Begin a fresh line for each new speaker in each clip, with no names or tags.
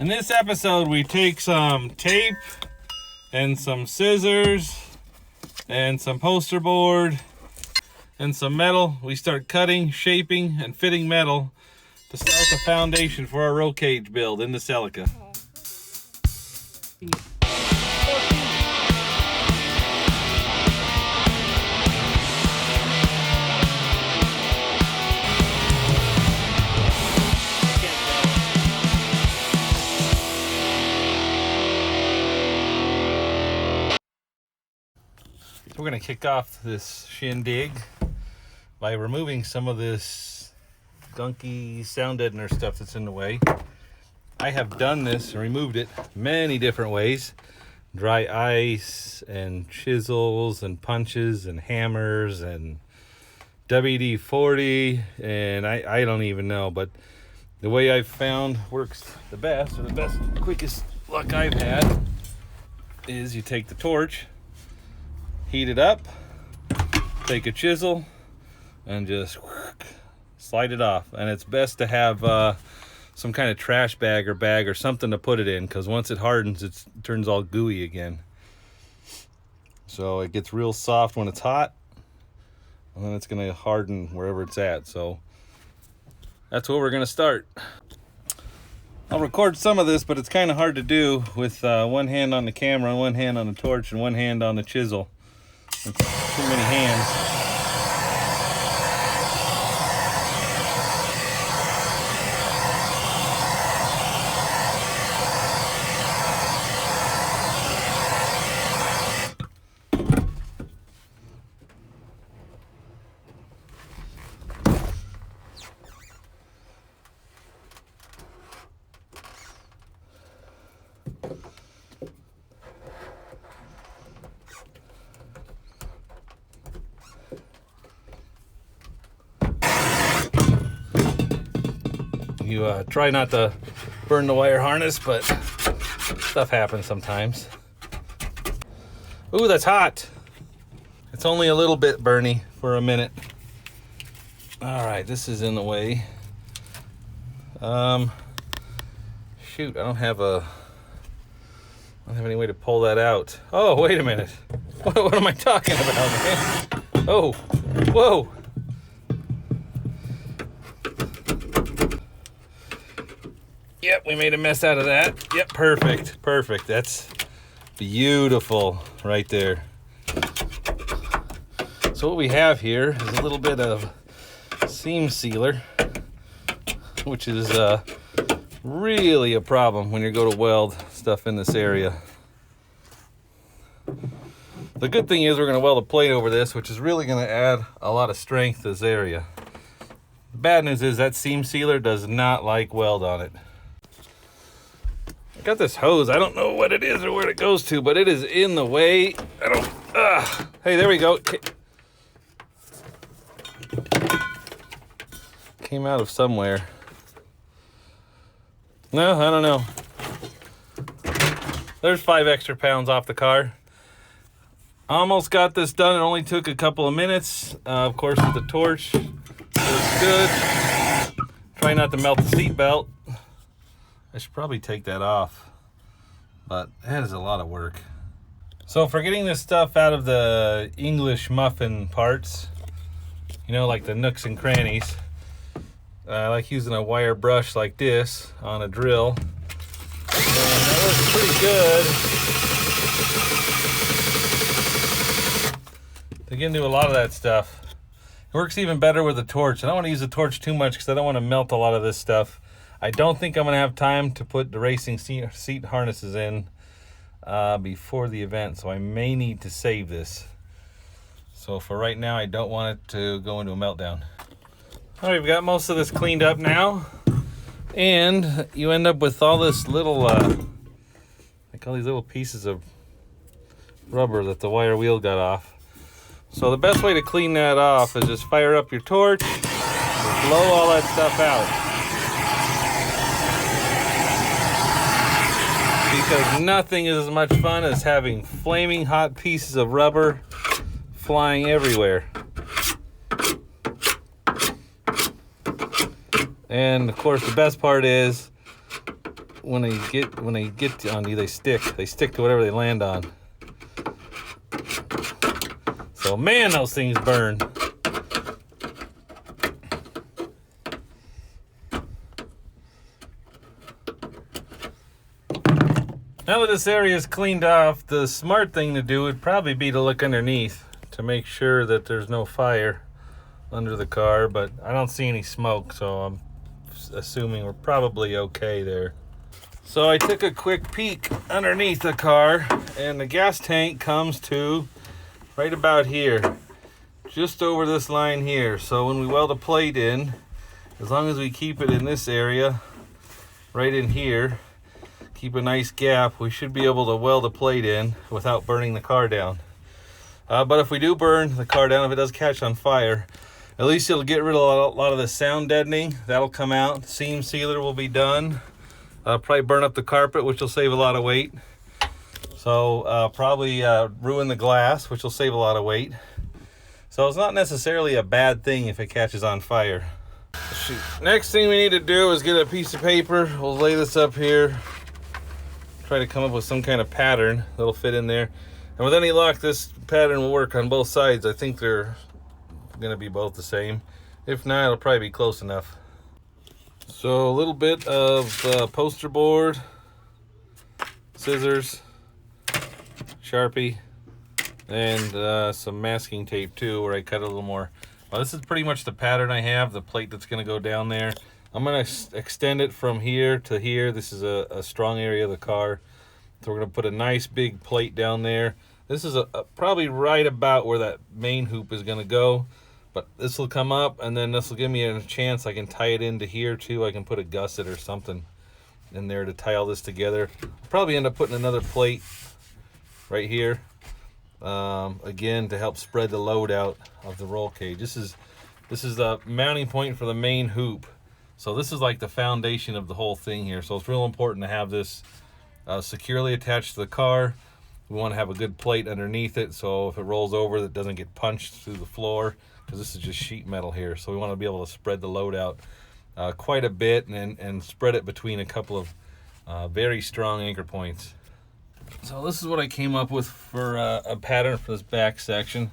In this episode, we take some tape and some scissors and some poster board and some metal. We start cutting, shaping, and fitting metal to start the foundation for our roll cage build in the Celica. We're going to kick off this shindig by removing some of this gunky sound deadener stuff that's in the way. I have done this and removed it many different ways. Dry ice and chisels and punches and hammers and WD-40 and I don't even know, but the way I've found works the best, or the best, quickest luck I've had, is you take the torch, heat it up, take a chisel, and just slide it off. And it's best to have some kind of trash bag or something to put it in, because once it hardens, it turns all gooey again. So it gets real soft when it's hot, and then it's going to harden wherever it's at. So that's where we're going to start. I'll record some of this, but it's kind of hard to do with one hand on the camera, one hand on the torch, and one hand on the chisel. It's too many hands. You try not to burn the wire harness, but stuff happens sometimes. Ooh, that's hot. It's only a little bit burny for a minute. All right, this is in the way. Shoot, I don't have any way to pull that out. Oh, wait a minute. What am I talking about, man? Oh, whoa. Yep, we made a mess out of that. Yep, perfect. That's beautiful right there. So what we have here is a little bit of seam sealer, which is really a problem when you go to weld stuff in this area. The good thing is we're going to weld a plate over this, which is really going to add a lot of strength to this area. The bad news is that seam sealer does not like weld on it. I got this hose. I don't know what it is or where it goes to, but it is in the way. Hey, there we go. Came out of somewhere. No, I don't know. There's 5 extra pounds off the car. Almost got this done. It only took a couple of minutes. Of course, with the torch, it's good. Try not to melt the seat belt. I should probably take that off, but that is a lot of work. So for getting this stuff out of the English muffin parts, you know, like the nooks and crannies, I like using a wire brush like this on a drill. And that works pretty good to get into a lot of that stuff. It works even better with a torch. I don't want to use the torch too much because I don't want to melt a lot of this stuff. I don't think I'm going to have time to put the racing seat harnesses in before the event, so I may need to save this. So for right now, I don't want it to go into a meltdown. All right, we've got most of this cleaned up now, and you end up with all this little, like all these little pieces of rubber that the wire wheel got off. So the best way to clean that off is just fire up your torch, blow all that stuff out. Because nothing is as much fun as having flaming hot pieces of rubber flying everywhere. And of course the best part is when they get on you, they stick to whatever they land on. So man, those things burn. Now that this area is cleaned off, the smart thing to do would probably be to look underneath to make sure that there's no fire under the car, but I don't see any smoke, so I'm assuming we're probably okay there. So I took a quick peek underneath the car, and the gas tank comes to right about here, just over this line here. So when we weld a plate in, as long as we keep it in this area, right in here, keep a nice gap, we should be able to weld a plate in without burning the car down. But if we do burn the car down, if it does catch on fire, at least it'll get rid of a lot of the sound deadening. That'll come out. Seam sealer will be done. Probably burn up the carpet, which will save a lot of weight. So probably ruin the glass, which will save a lot of weight. So it's not necessarily a bad thing if it catches on fire. Shoot. Next thing we need to do is get a piece of paper. We'll lay this up here. Try to come up with some kind of pattern that'll fit in there. And with any luck, this pattern will work on both sides. I think they're gonna be both the same. If not, it'll probably be close enough. So a little bit of poster board, scissors, Sharpie, and some masking tape too, where I cut a little more. Well, this is pretty much the pattern I have, the plate that's gonna go down there. I'm gonna extend it from here to here. This is a strong area of the car. So we're gonna put a nice big plate down there. This is probably right about where that main hoop is gonna go, but this will come up, and then this will give me a chance I can tie it into here too. I can put a gusset or something in there to tie all this together. I'll probably end up putting another plate right here, again, to help spread the load out of the roll cage. This is the mounting point for the main hoop. So this is like the foundation of the whole thing here. So it's real important to have this securely attached to the car. We want to have a good plate underneath it, so if it rolls over, that doesn't get punched through the floor, because this is just sheet metal here. So we want to be able to spread the load out quite a bit, and spread it between a couple of very strong anchor points. So this is what I came up with for a pattern for this back section.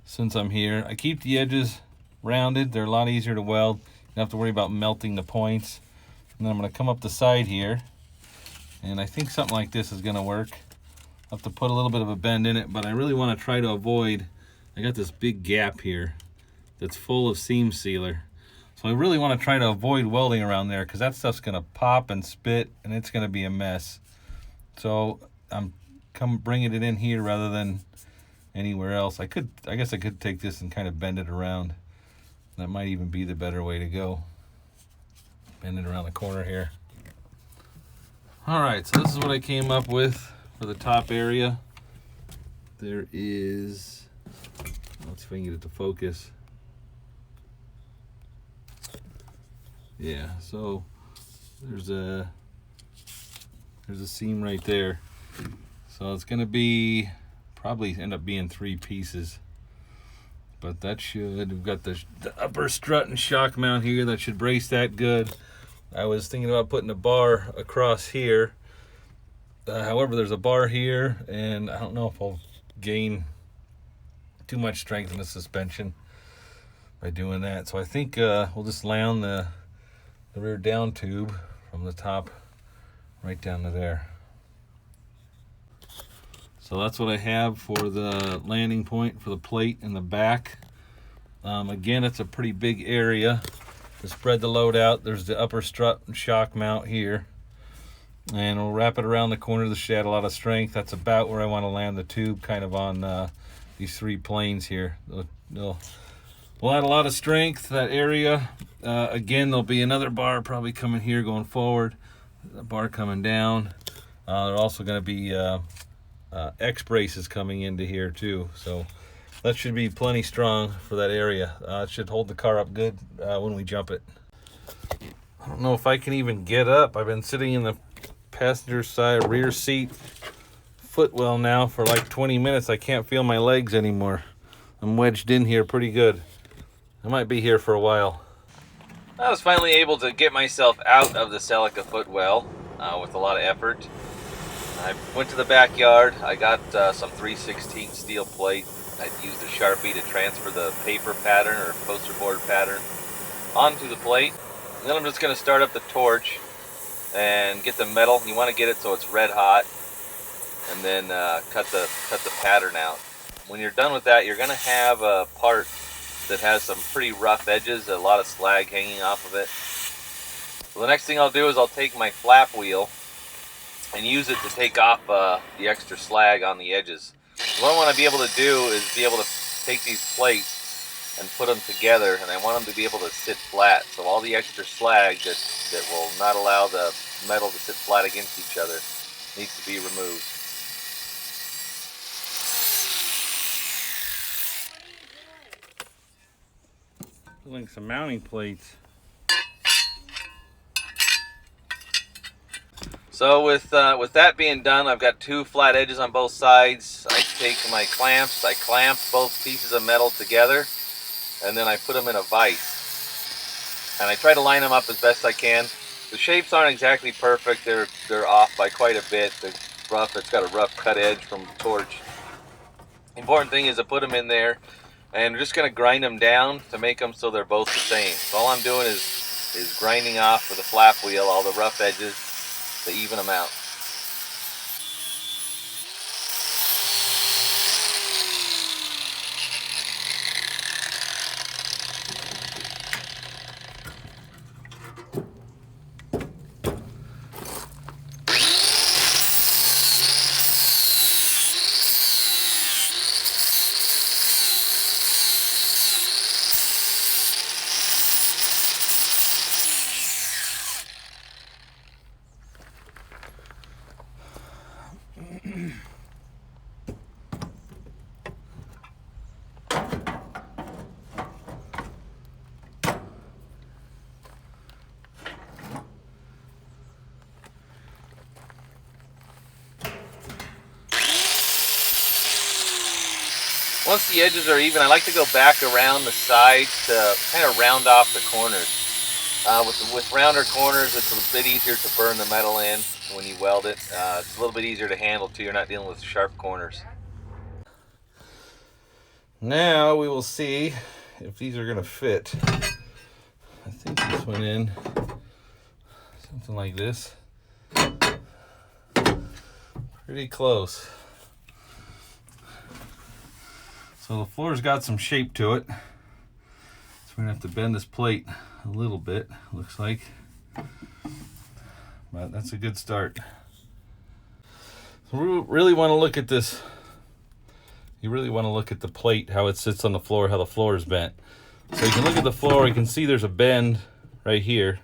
Since I'm here, I keep the edges rounded. They're a lot easier to weld. You don't have to worry about melting the points. And then I'm going to come up the side here, and I think something like this is going to work. I'll have to put a little bit of a bend in it, but I really want to try to avoid, I got this big gap here that's full of seam sealer. So I really want to try to avoid welding around there, because that stuff's going to pop and spit, and it's going to be a mess. So I'm bringing it in here rather than anywhere else. I guess I could take this and kind of bend it around. That might even be the better way to go. Bend it around the corner here. All right, so this is what I came up with for the top area. There is, let's see if I can get it to focus. Yeah, so there's a seam right there. So it's gonna be, probably end up being 3 pieces. But that should, we've got the upper strut and shock mount here that should brace that good. I was thinking about putting a bar across here. However, there's a bar here, and I don't know if I'll gain too much strength in the suspension by doing that. So I think we'll just lay on the rear down tube from the top right down to there. So that's what I have for the landing point for the plate in the back. Again, it's a pretty big area to spread the load out. There's the upper strut and shock mount here. And we'll wrap it around the corner of the shed, a lot of strength. That's about where I want to land the tube, kind of on these 3 planes here. We'll add a lot of strength to that area. Again, there'll be another bar probably coming here going forward, a bar coming down. There are also going to be X braces coming into here too, so that should be plenty strong for that area. It should hold the car up good when we jump it. I don't know if I can even get up. I've been sitting in the passenger side rear seat footwell now for like 20 minutes. I can't feel my legs anymore. I'm wedged in here pretty good. I might be here for a while. I was finally able to get myself out of the Celica footwell.
with a lot of effort. I went to the backyard. I got some 3/16 steel plate. I used a Sharpie to transfer the paper pattern or poster board pattern onto the plate. And then I'm just going to start up the torch and get the metal. You want to get it so it's red hot, and then cut the pattern out. When you're done with that, you're going to have a part that has some pretty rough edges, a lot of slag hanging off of it. So the next thing I'll do is I'll take my flap wheel and use it to take off the extra slag on the edges. What I want to be able to do is be able to take these plates and put them together, and I want them to be able to sit flat. So all the extra slag that will not allow the metal to sit flat against each other needs to be removed.
Pulling some mounting plates.
So with that being done, I've got two flat edges on both sides. I take my clamps, I clamp both pieces of metal together, and then I put them in a vise. And I try to line them up as best I can. The shapes aren't exactly perfect. They're off by quite a bit. It's got a rough cut edge from the torch. The important thing is to put them in there, and we're just going to grind them down to make them so they're both the same. So all I'm doing is grinding off with a flap wheel all the rough edges to even them out. Once the edges are even, I like to go back around the sides to kind of round off the corners. With rounder corners, it's a bit easier to burn the metal in when you weld it. It's a little bit easier to handle too. You're not dealing with sharp corners.
Now we will see if these are going to fit. I think this went in something like this. Pretty close. So the floor's got some shape to it. So we're gonna have to bend this plate a little bit, looks like. But that's a good start. So we really want to look at this. You really want to look at the plate, how it sits on the floor, how the floor is bent. So you can look at the floor, you can see there's a bend right here.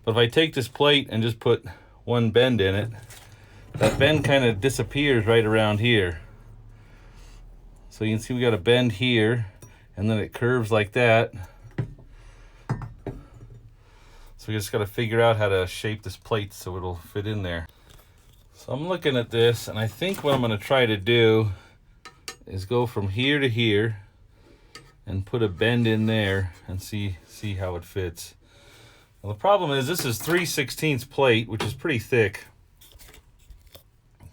But if I take this plate and just put one bend in it, that bend kind of disappears right around here. So you can see we got a bend here, and then it curves like that. So we just got to figure out how to shape this plate so it'll fit in there. So I'm looking at this, and I think what I'm going to try to do is go from here to here and put a bend in there and see how it fits. Well, the problem is this is 3/16 plate, which is pretty thick.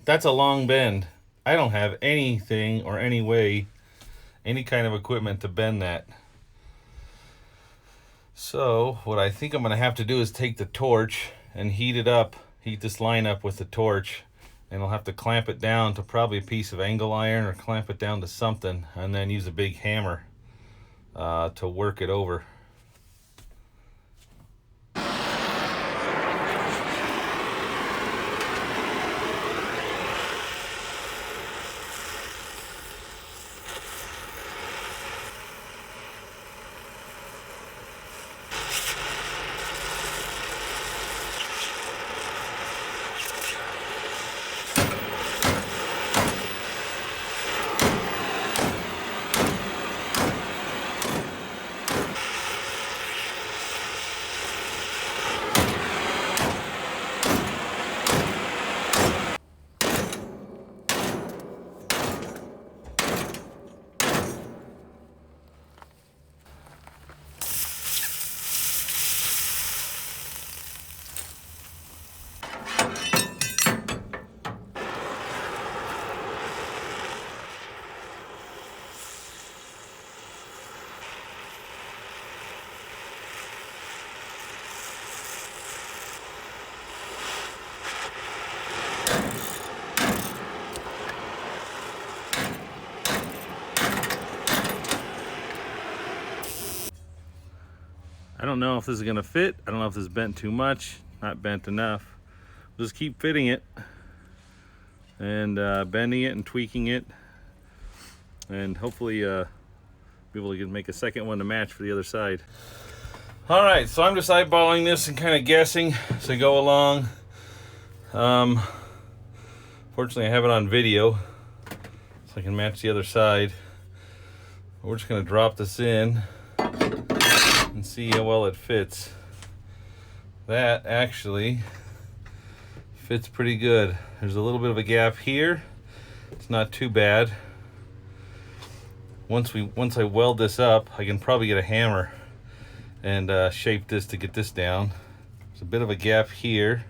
That's a long bend. I don't have anything or any way, any kind of equipment to bend that. So what I think I'm going to have to do is take the torch and heat it up, heat this line up with the torch, and I'll have to clamp it down to probably a piece of angle iron or clamp it down to something, and then use a big hammer to work it over. don't know if this is gonna fit. I don't know if this is bent too much, not bent enough. Just keep fitting it and bending it and tweaking it, and hopefully be able to make a second one to match for the other side. All right, so I'm just eyeballing this and kind of guessing as I go along. Fortunately, I have it on video, so I can match the other side. We're just gonna drop this in and see how well it fits. That actually fits pretty good. There's a little bit of a gap here. It's not too bad. Once I weld this up, I can probably get a hammer and shape this to get this down. There's a bit of a gap here.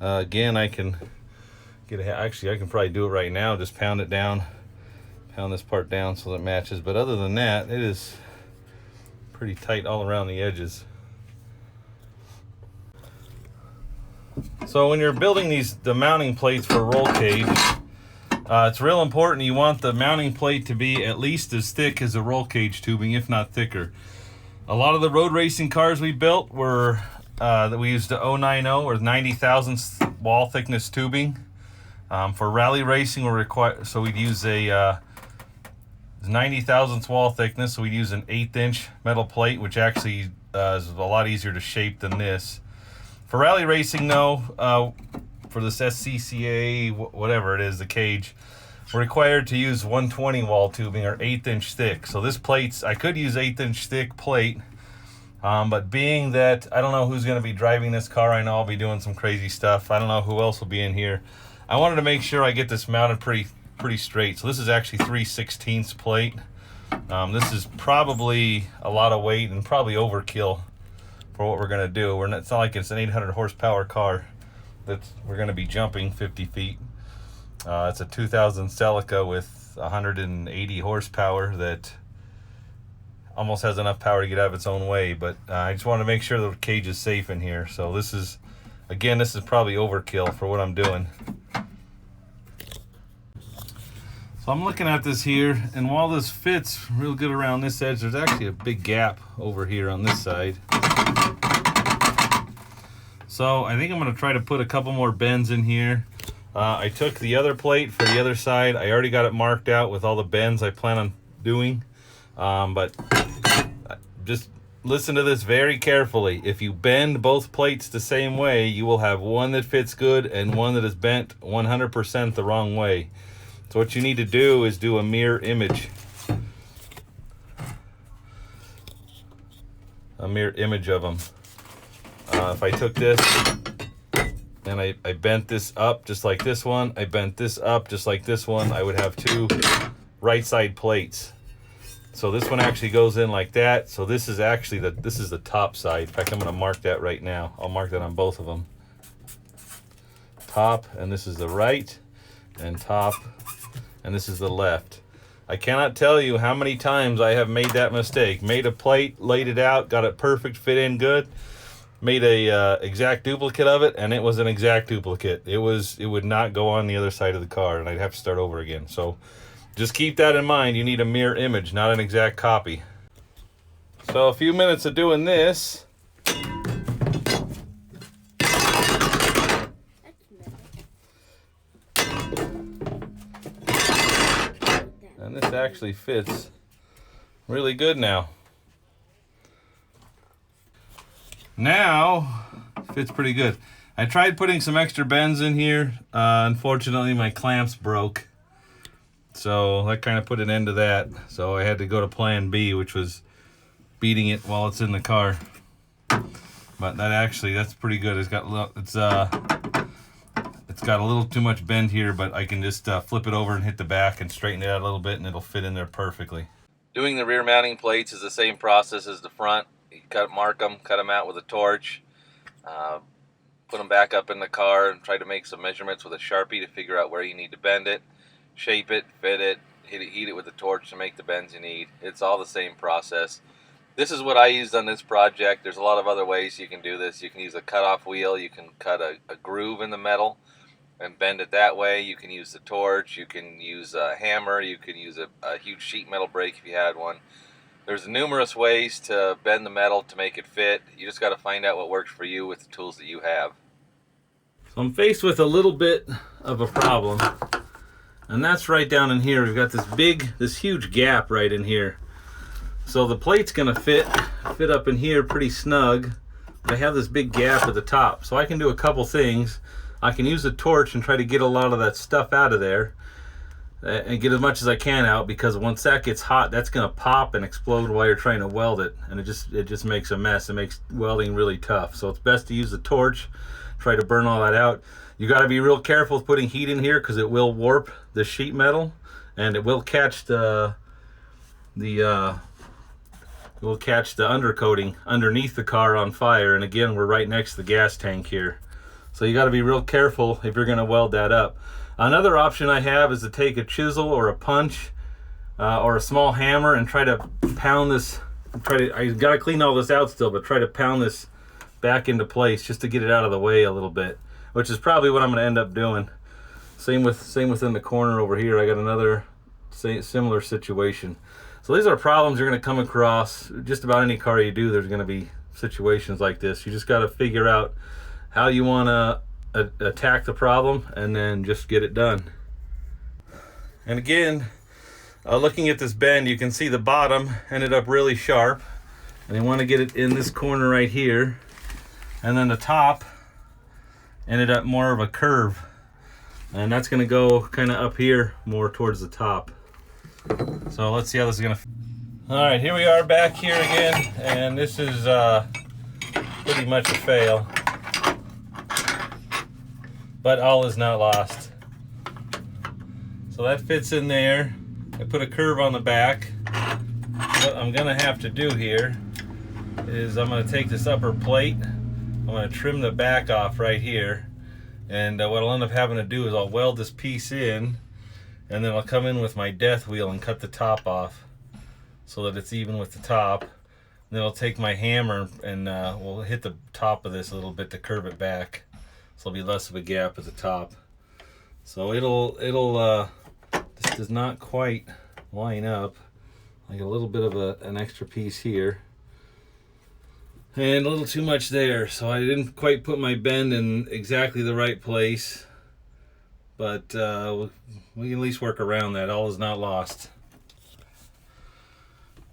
Again, I can get actually I can probably do it right now. Just pound it down, pound this part down so that it matches. But other than that, it is pretty tight all around the edges. So when you're building the mounting plates for a roll cage, it's real important. You want the mounting plate to be at least as thick as the roll cage tubing, if not thicker. A lot of the road racing cars we built were that we used the 090 or 90 thousandths wall thickness tubing. For rally racing, so we'd use a 90 thousandths wall thickness. So we'd use an 1/8 inch metal plate, which actually is a lot easier to shape than this. For rally racing, though, for this SCCA, whatever it is, the cage, we're required to use 120 wall tubing or 1/8 inch thick. So this plate's, I could use 1/8 inch thick plate, but being that I don't know who's going to be driving this car, I know I'll be doing some crazy stuff. I don't know who else will be in here. I wanted to make sure I get this mounted pretty straight. So this is actually 3/16 plate. This is probably a lot of weight and probably overkill for what we're going to do. It's not like it's an 800 horsepower car that we're going to be jumping 50 feet. It's a 2000 Celica with 180 horsepower that almost has enough power to get out of its own way. But I just want to make sure the cage is safe in here. So this is probably overkill for what I'm doing. So I'm looking at this here, and while this fits real good around this edge, there's actually a big gap over here on this side. So I think I'm going to try to put a couple more bends in here. I took the other plate for the other side. I already got it marked out with all the bends I plan on doing. But just listen to this very carefully. If you bend both plates the same way, you will have one that fits good and one that is bent 100% the wrong way. So what you need to do is do a mirror image. A mirror image of them. If I took this and I bent this up just like this one, I bent this up just like this one, I would have two right side plates. So this one actually goes in like that. So this is actually this is the top side. In fact, I'm going to mark that right now. I'll mark that on both of them. Top, and this is the right, and top, and this is the left. I cannot tell you how many times I have made that mistake. Made a plate, laid it out, got it perfect, fit in good. Made a exact duplicate of it, and it was an exact duplicate. It would not go on the other side of the car, and I'd have to start over again. So just keep that in mind. You need a mirror image, not an exact copy. So a few minutes of doing this. And this actually fits really good now. Now, fits pretty good. I tried putting some extra bends in here. Unfortunately, my clamps broke. So that kind of put an end to that. So I had to go to plan B, which was beating it while it's in the car. But that's pretty good. It's got a little too much bend here, but I can just flip it over and hit the back and straighten it out a little bit, and it'll fit in there perfectly.
Doing the rear mounting plates is the same process as the front. You mark them, cut them out with a torch, put them back up in the car, and try to make some measurements with a Sharpie to figure out where you need to bend it, shape it, fit it, heat it with a torch to make the bends you need. It's all the same process. This is what I used on this project. There's a lot of other ways you can do this. You can use a cutoff wheel. You can cut a groove in the metal and bend it that way. You can use the torch. You can use a hammer. You can use a huge sheet metal brake if you had one. There's numerous ways to bend the metal to make it fit. You just got to find out what works for you with the tools that you have.
So I'm faced with a little bit of a problem, and that's right down in here. We've got this huge gap right in here. So the plate's gonna fit up in here pretty snug. I have this big gap at the top, so I can do a couple things. I can use a torch and try to get a lot of that stuff out of there, and get as much as I can out, because once that gets hot, that's gonna pop and explode while you're trying to weld it, and it just makes a mess. It makes welding really tough. So it's best to use the torch, try to burn all that out. You got to be real careful with putting heat in here, because it will warp the sheet metal, and it will catch the undercoating underneath the car on fire. And again, we're right next to the gas tank here, so you got to be real careful if you're going to weld that up. Another option I have is to take a chisel or a punch or a small hammer and try to pound this. I got to clean all this out still, but try to pound this back into place just to get it out of the way a little bit, which is probably what I'm going to end up doing. Same within the corner over here. I got another similar situation. So these are problems you're going to come across. Just about any car you do, there's going to be situations like this. You just got to figure out how you want to attack the problem, and then just get it done. And again, looking at this bend, you can see the bottom ended up really sharp, and you want to get it in this corner right here, and then the top ended up more of a curve, and that's going to go kind of up here more towards the top. So let's see how this is going to. All right, here we are back here again, and this is pretty much a fail, but all is not lost. So that fits in there. I put a curve on the back. What I'm gonna have to do here is I'm gonna take this upper plate, I'm gonna trim the back off right here, and what I'll end up having to do is I'll weld this piece in, and then I'll come in with my death wheel and cut the top off so that it's even with the top. And then I'll take my hammer and we'll hit the top of this a little bit to curve it back, so there'll be less of a gap at the top. So this does not quite line up. I got a little bit of an extra piece here and a little too much there, so I didn't quite put my bend in exactly the right place, but we can at least work around that. All is not lost.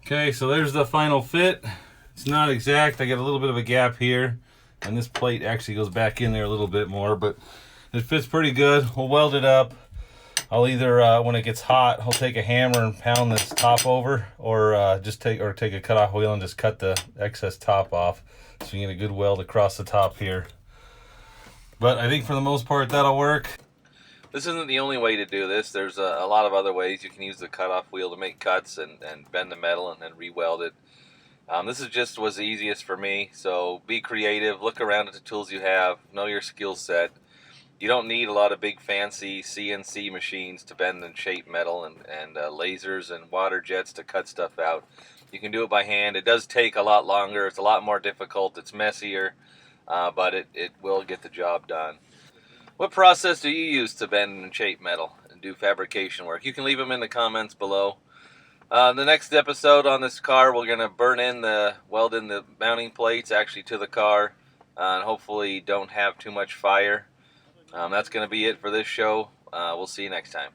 Okay, so there's the final fit. It's not exact. I got a little bit of a gap here, and this plate actually goes back in there a little bit more, but it fits pretty good. We'll weld it up. I'll either, when it gets hot, I'll take a hammer and pound this top over, or take a cut-off wheel and just cut the excess top off, so you get a good weld across the top here. But I think for the most part that'll work.
This isn't the only way to do this. There's a lot of other ways. You can use the cut-off wheel to make cuts and bend the metal and then re-weld it. This was the easiest for me, so be creative. Look around at the tools you have. Know your skill set. You don't need a lot of big fancy CNC machines to bend and shape metal, and lasers and water jets to cut stuff out. You can do it by hand. It does take a lot longer. It's a lot more difficult. It's messier, but it will get the job done. What process do you use to bend and shape metal and do fabrication work? You can leave them in the comments below. The next episode on this car, we're going to weld in the mounting plates actually to the car, and hopefully don't have too much fire. That's going to be it for this show. We'll see you next time.